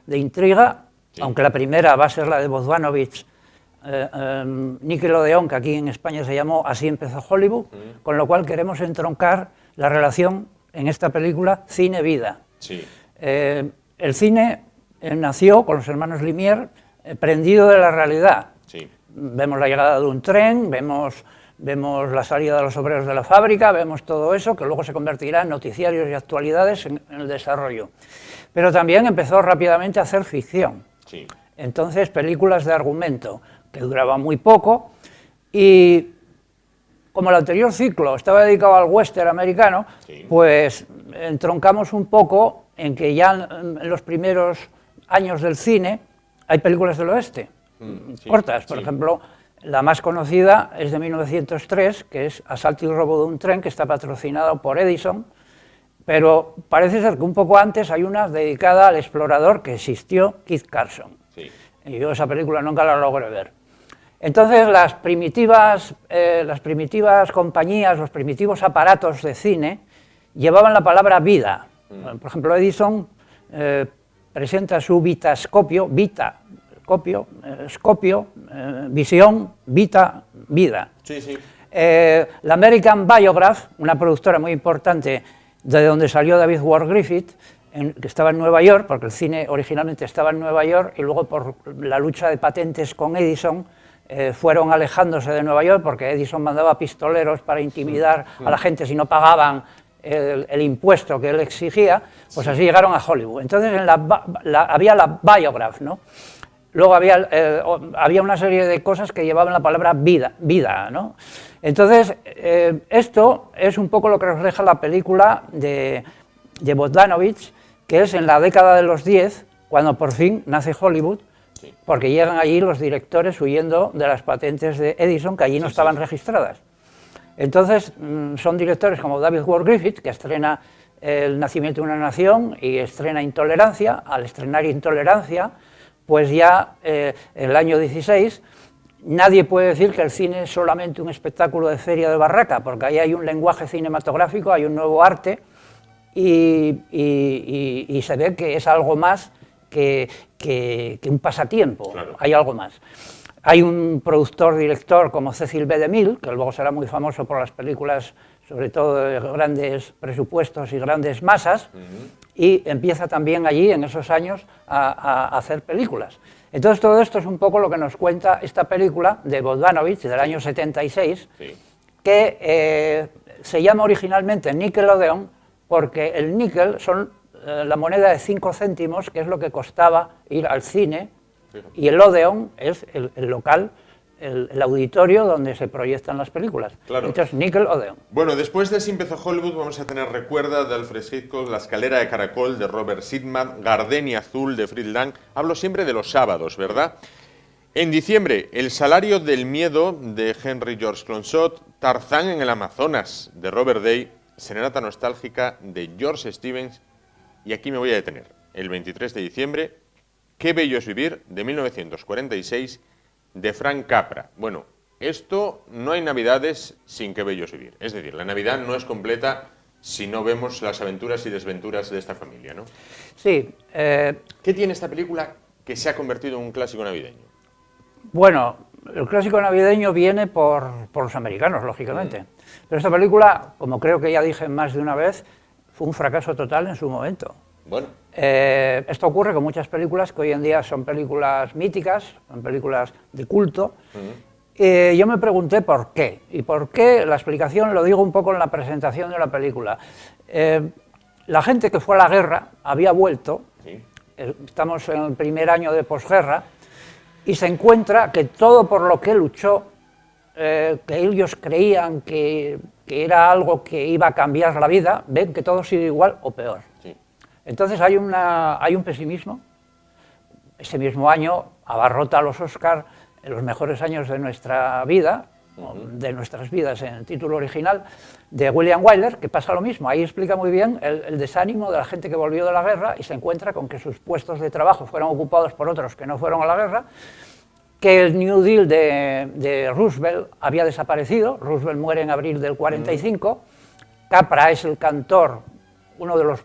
de intriga, aunque la primera va a ser la de Bogdanovich, Nickelodeon, que aquí en España se llamó Así empezó Hollywood, con lo cual queremos entroncar la relación en esta película cine-vida. Sí. El cine nació con los hermanos Lumière prendido de la realidad. Sí. Vemos la llegada de un tren, vemos la salida de los obreros de la fábrica, vemos todo eso, que luego se convertirá en noticiarios y actualidades en el desarrollo. pero también empezó rápidamente a hacer ficción. Sí. Entonces, películas de argumento que duraban muy poco, y como el anterior ciclo estaba dedicado al western americano, sí, pues entroncamos un poco en que ya en los primeros años del cine hay películas del oeste, sí, cortas. Por sí. ejemplo, la más conocida es de 1903, que es Asalto y robo de un tren, que está patrocinado por Edison, pero parece ser que un poco antes hay una dedicada al explorador que existió, Kit Carson. Sí. Y yo esa película nunca la logré ver. Entonces las primitivas compañías, los primitivos aparatos de cine llevaban la palabra vida. Por ejemplo, Edison presenta su vitascopio, visión, vita, vida. Sí, sí. La American Biograph, una productora muy importante de donde salió David Ward Griffith, que estaba en Nueva York, porque el cine originalmente estaba en Nueva York, y luego por la lucha de patentes con Edison fueron alejándose de Nueva York, porque Edison mandaba pistoleros para intimidar a la gente si no pagaban el impuesto que él exigía, pues así llegaron a Hollywood. Entonces había la Biograph, ¿no? Luego había una serie de cosas que llevaban la palabra vida, ¿no? Entonces, esto es un poco lo que refleja la película de Bogdanovich, que es en la década de los 10, cuando por fin nace Hollywood, sí, porque llegan allí los directores huyendo de las patentes de Edison, que allí no estaban registradas. Entonces, son directores como David Ward Griffith, que estrena El nacimiento de una nación y estrena Intolerancia. Al estrenar Intolerancia, pues ya en el año 16, nadie puede decir que el cine es solamente un espectáculo de feria de barraca, porque ahí hay un lenguaje cinematográfico, hay un nuevo arte, y se ve que es algo más que un pasatiempo, claro. Hay algo más. Hay un productor-director como Cecil B. DeMille, que luego será muy famoso por las películas, sobre todo de grandes presupuestos y grandes masas, y empieza también allí, en esos años, a hacer películas. Entonces todo esto es un poco lo que nos cuenta esta película de Bogdanovich, del año 76, sí, que se llama originalmente Nickelodeon, porque el níquel son la moneda de 5 céntimos, que es lo que costaba ir al cine, y el Odeon es el local, el auditorio donde se proyectan las películas. Claro. Entonces, Nickelodeon. Bueno, después de Así empezó Hollywood vamos a tener Recuerda de Alfred Hitchcock, La escalera de caracol de Robert Sidman, Gardenia azul de Fritz Lang. Hablo siempre de los sábados, ¿verdad? En diciembre, El salario del miedo de Henry George Cloonshot, Tarzán en el Amazonas de Robert Day, Serenata nostálgica de George Stevens, y aquí me voy a detener. El 23 de diciembre, Qué bello es vivir, de 1946, de Frank Capra. Bueno, esto no hay navidades sin Qué bello es vivir. Es decir, la Navidad no es completa si no vemos las aventuras y desventuras de esta familia, ¿no? Sí. ¿Qué tiene esta película que se ha convertido en un clásico navideño? Bueno, el clásico navideño viene por los americanos, lógicamente. Pero esta película, como creo que ya dije más de una vez, fue un fracaso total en su momento. Bueno. Esto ocurre con muchas películas que hoy en día son películas míticas, son películas de culto. Yo me pregunté por qué. Y por qué, la explicación lo digo un poco en la presentación de la película. La gente que fue a la guerra había vuelto, sí, estamos en el primer año de posguerra, y se encuentra que todo por lo que luchó, que ellos creían que era algo que iba a cambiar la vida, ven que todo sigue igual o peor. Sí. Entonces hay un pesimismo. Ese mismo año abarrota a los Oscar en los mejores años de nuestra vida, de nuestras vidas en el título original, de William Wyler, que pasa lo mismo. Ahí explica muy bien el desánimo de la gente que volvió de la guerra y se encuentra con que sus puestos de trabajo fueron ocupados por otros que no fueron a la guerra, que el New Deal de Roosevelt había desaparecido. Roosevelt muere en abril del 45, Capra es el cantor, uno de los,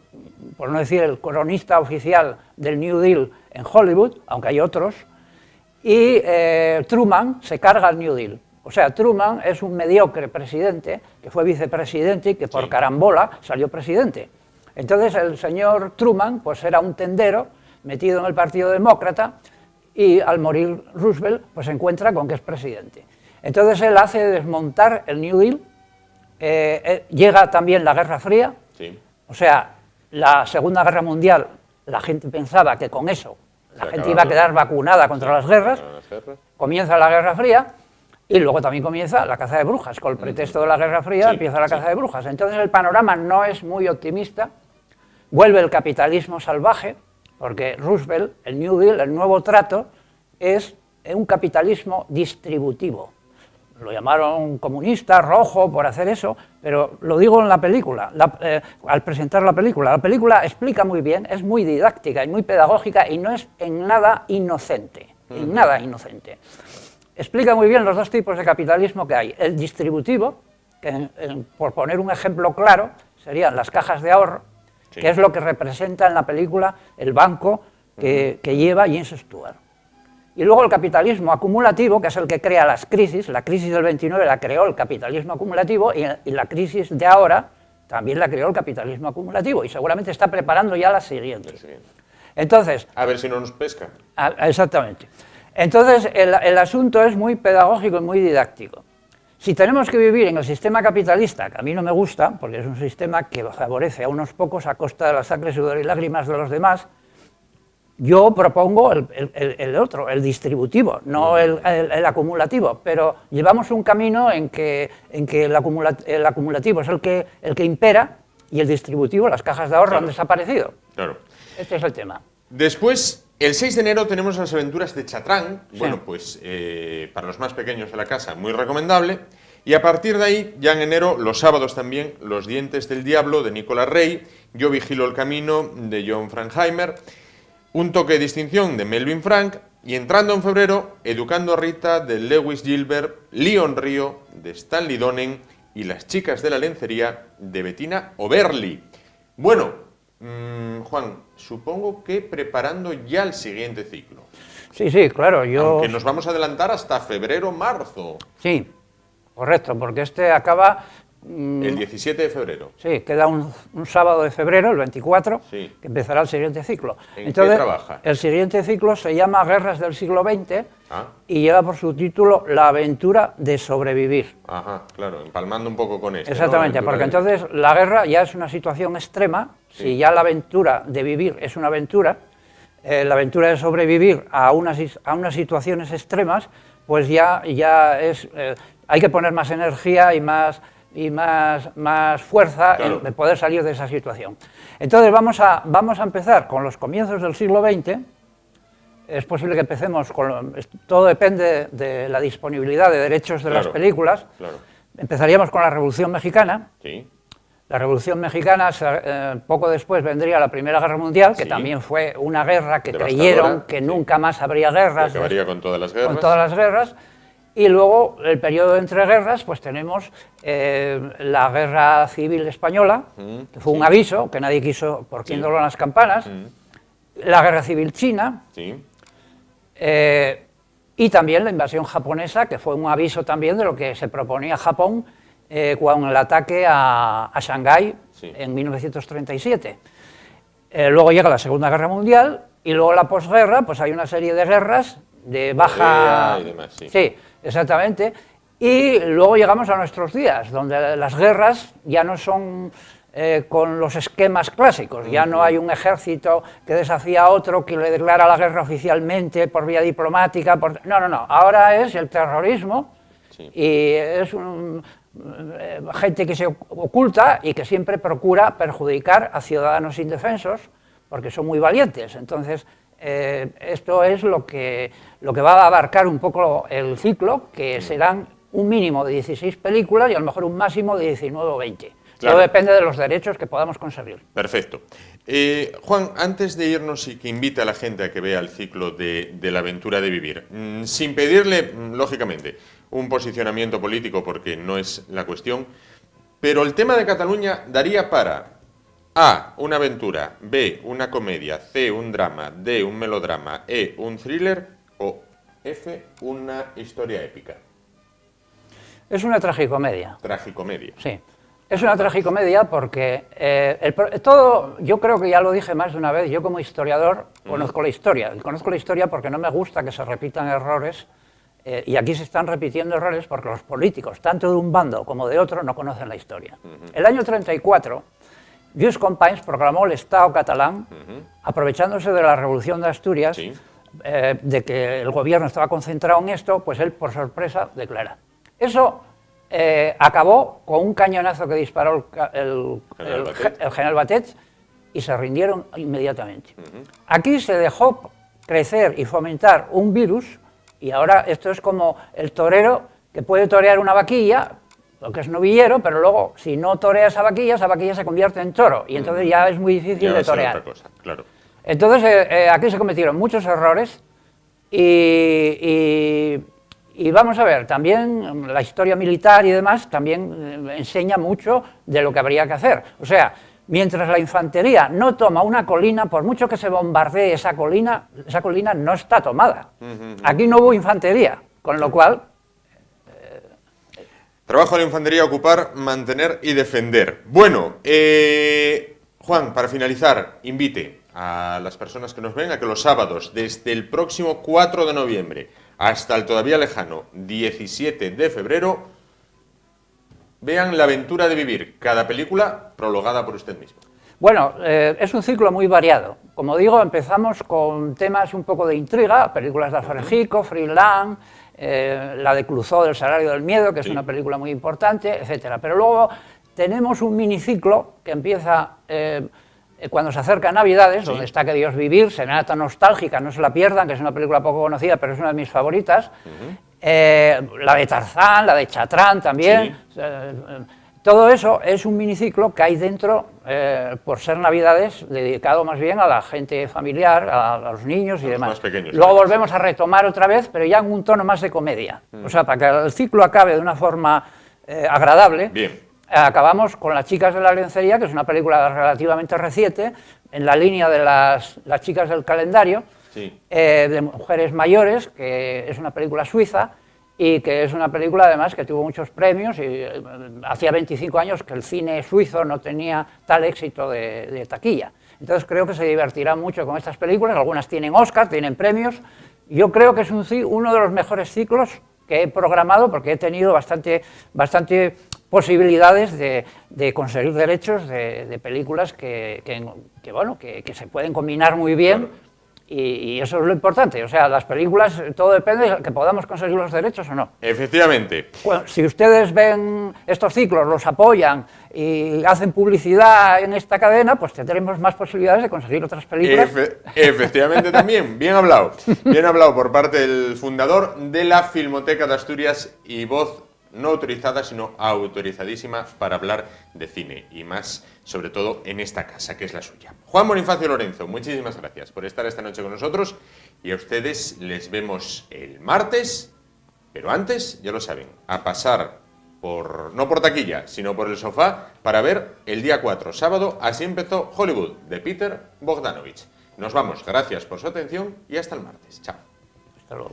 por no decir el cronista oficial del New Deal en Hollywood, aunque hay otros, y Truman se carga el New Deal. O sea, Truman es un mediocre presidente que fue vicepresidente y que por carambola salió presidente. Entonces el señor Truman pues era un tendero metido en el Partido Demócrata y al morir Roosevelt pues se encuentra con que es presidente. Entonces él hace desmontar el New Deal, llega también la Guerra Fría, sí, o sea, la Segunda Guerra Mundial la gente pensaba que con eso la gente iba a quedar vacunada contra las guerras, comienza la Guerra Fría y luego también comienza la caza de brujas, con el pretexto de la Guerra Fría empieza la caza de brujas. Entonces el panorama no es muy optimista, vuelve el capitalismo salvaje, porque Roosevelt, el New Deal, el nuevo trato, es un capitalismo distributivo. Lo llamaron comunista, rojo, por hacer eso, pero lo digo en la película, al presentar la película. La película explica muy bien, es muy didáctica y muy pedagógica y no es en nada inocente, en nada inocente. Explica muy bien los dos tipos de capitalismo que hay. El distributivo, que por poner un ejemplo claro, serían las cajas de ahorro, que es lo que representa en la película el banco que lleva James Stewart. Y luego el capitalismo acumulativo, que es el que crea las crisis. La crisis del 29 la creó el capitalismo acumulativo y la crisis de ahora también la creó el capitalismo acumulativo y seguramente está preparando ya la siguiente. Entonces, a ver si no nos pescan. Exactamente. Entonces el asunto es muy pedagógico y muy didáctico. Si tenemos que vivir en el sistema capitalista, que a mí no me gusta, porque es un sistema que favorece a unos pocos a costa de la sangre, sudor y lágrimas de los demás, yo propongo el otro, el distributivo, no el acumulativo, pero llevamos un camino en que el acumulativo es el que impera y el distributivo, las cajas de ahorro, han desaparecido. Claro. Este es el tema. Después, el 6 de enero tenemos las aventuras de Chatrán, bueno, pues para los más pequeños de la casa, muy recomendable, y a partir de ahí, ya en enero, los sábados también, Los dientes del diablo, de Nicolas Rey, Yo vigilo el camino, de John Frankheimer, Un toque de distinción, de Melvin Frank, y entrando en febrero, Educando a Rita, de Lewis Gilbert, Leon Río, de Stanley Donen, y Las chicas de la lencería, de Bettina Oberli. Bueno, Juan, supongo que preparando ya el siguiente ciclo. Sí, sí, claro, Aunque nos vamos a adelantar hasta febrero-marzo. Sí, correcto, porque este acaba... El 17 de febrero. Sí, queda un sábado de febrero, el 24, que empezará el siguiente ciclo. Entonces, ¿qué trabaja? El siguiente ciclo se llama Guerras del siglo XX y lleva por su título La aventura de sobrevivir. Ajá, claro, empalmando un poco con esto. Exactamente, porque entonces la guerra ya es una situación extrema, si ya la aventura de vivir es una aventura, la aventura de sobrevivir a unas situaciones extremas, pues ya es, hay que poner más energía y más fuerza en poder salir de esa situación. Entonces vamos a empezar con los comienzos del siglo XX. Es posible que empecemos con... Todo depende de la disponibilidad de derechos de las películas. Empezaríamos con la Revolución Mexicana. La Revolución Mexicana, poco después vendría la Primera Guerra Mundial, que también fue una guerra que creyeron que nunca más habría guerras. Que acabaría con todas las guerras. Con todas las guerras. Y luego, el periodo de entreguerras, pues tenemos la Guerra Civil Española, que fue un aviso, que nadie quiso, por quién dolor las campanas, la Guerra Civil China, y también la invasión japonesa, que fue un aviso también de lo que se proponía Japón con el ataque a Shanghái en 1937. Luego llega la Segunda Guerra Mundial, y luego la posguerra, pues hay una serie de guerras de baja... y demás, sí, exactamente. Y luego llegamos a nuestros días, donde las guerras ya no son con los esquemas clásicos, ya no hay un ejército que desafía a otro, que le declara la guerra oficialmente por vía diplomática. No, ahora es el terrorismo y es gente que se oculta y que siempre procura perjudicar a ciudadanos indefensos porque son muy valientes. Entonces, esto es lo que va a abarcar un poco el ciclo, que serán un mínimo de 16 películas y a lo mejor un máximo de 19 o 20. Todo depende de los derechos que podamos conseguir. Perfecto. Juan, antes de irnos y que invite a la gente a que vea el ciclo de la aventura de vivir, sin pedirle, lógicamente, un posicionamiento político, porque no es la cuestión, pero el tema de Cataluña daría para A, una aventura, B, una comedia, C, un drama, D, un melodrama, E, un thriller o F, una historia épica. Es una tragicomedia. Tragicomedia. Sí. Es una tragicomedia porque todo, yo creo que ya lo dije más de una vez, yo como historiador conozco la historia. Y conozco la historia porque no me gusta que se repitan errores, y aquí se están repitiendo errores porque los políticos, tanto de un bando como de otro, no conocen la historia. El año 34 Just Companys proclamó el Estado catalán, aprovechándose de la Revolución de Asturias, Sí. De que el gobierno estaba concentrado en esto, pues él, por sorpresa, declara. Eso acabó con un cañonazo que disparó el general Batet y se rindieron inmediatamente. Aquí se dejó crecer y fomentar un virus, y ahora esto es como el torero que puede torear una vaquilla, lo que es novillero, pero luego, si no torea esa vaquilla se convierte en toro, y entonces ya es muy difícil de torear. Otra cosa, claro. Entonces, aquí se cometieron muchos errores y vamos a ver, también la historia militar y demás también enseña mucho de lo que habría que hacer. O sea, mientras la infantería no toma una colina, por mucho que se bombardee esa colina no está tomada. Aquí no hubo infantería, con lo cual... Trabajo de la infantería: ocupar, mantener y defender. Bueno, Juan, para finalizar, invite a las personas que nos ven a que los sábados, desde el próximo 4 de noviembre hasta el todavía lejano 17 de febrero, vean La aventura de vivir, cada película prologada por usted mismo. Bueno, es un ciclo muy variado. Como digo, empezamos con temas un poco de intriga, películas de Alfred Hitchcock, Freeland, la de Clouseau, del Salario del Miedo, que es una película muy importante, etcétera. Pero luego tenemos un miniciclo que empieza cuando se acerca Navidades, donde está Que Dios vivir, Serenata nostálgica, no se la pierdan, que es una película poco conocida, pero es una de mis favoritas. La de Tarzán, la de Chatrán también. Todo eso es un miniciclo que hay dentro, por ser Navidades, dedicado más bien a la gente familiar, a los niños y demás. Más pequeños, luego volvemos a retomar otra vez, pero ya en un tono más de comedia. O sea, para que el ciclo acabe de una forma agradable. Bien. Acabamos con Las chicas de la lencería, que es una película relativamente reciente, en la línea de las chicas del calendario, de mujeres mayores, que es una película suiza, y que es una película además que tuvo muchos premios, y hacía 25 años que el cine suizo no tenía tal éxito de taquilla. Entonces creo que se divertirá mucho con estas películas, algunas tienen Oscar, tienen premios. Yo creo que es uno de los mejores ciclos que he programado, porque he tenido bastante posibilidades de conseguir derechos de películas que se pueden combinar muy bien. Claro. Y eso es lo importante, o sea, las películas, todo depende de que podamos conseguir los derechos o no. Efectivamente. Bueno, si ustedes ven estos ciclos, los apoyan y hacen publicidad en esta cadena, pues tendremos más posibilidades de conseguir otras películas. Efectivamente también, bien hablado por parte del fundador de la Filmoteca de Asturias y voz no autorizada, sino autorizadísima para hablar de cine y más, sobre todo en esta casa, que es la suya. Juan Bonifacio Lorenzo, muchísimas gracias por estar esta noche con nosotros, y a ustedes les vemos el martes, pero antes, ya lo saben, a pasar no por taquilla, sino por el sofá, para ver el día 4, sábado, Así empezó Hollywood, de Peter Bogdanovich. Nos vamos, gracias por su atención y hasta el martes. Chao. Hasta luego.